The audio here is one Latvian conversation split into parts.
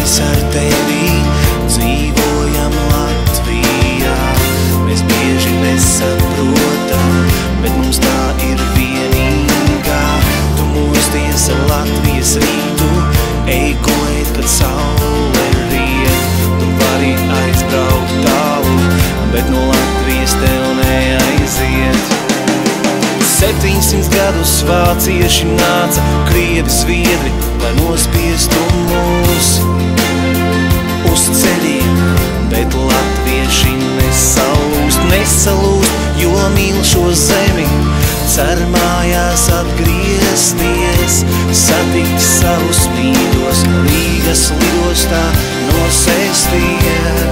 Mēs ar tevi dzīvojam Latvijā. Mēs bieži nesaprotam, bet mums tā ir vienīgā. Tu mosties ar Latvijas rītu, ej gulēt, kad saule riet. Tu vari aizbraukt tālu, bet no Latvijas tev neaiziet. 700 gadus vācieši nāca, krievi, zviedri, lai nospiestu mūs uz ceļiem, bet latvieši nesalūst, jo mīl šo zemi. Cer mājās atgriezties, satikt savus mīļos, Rīgas lidostā nosēsties.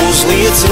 Uzliec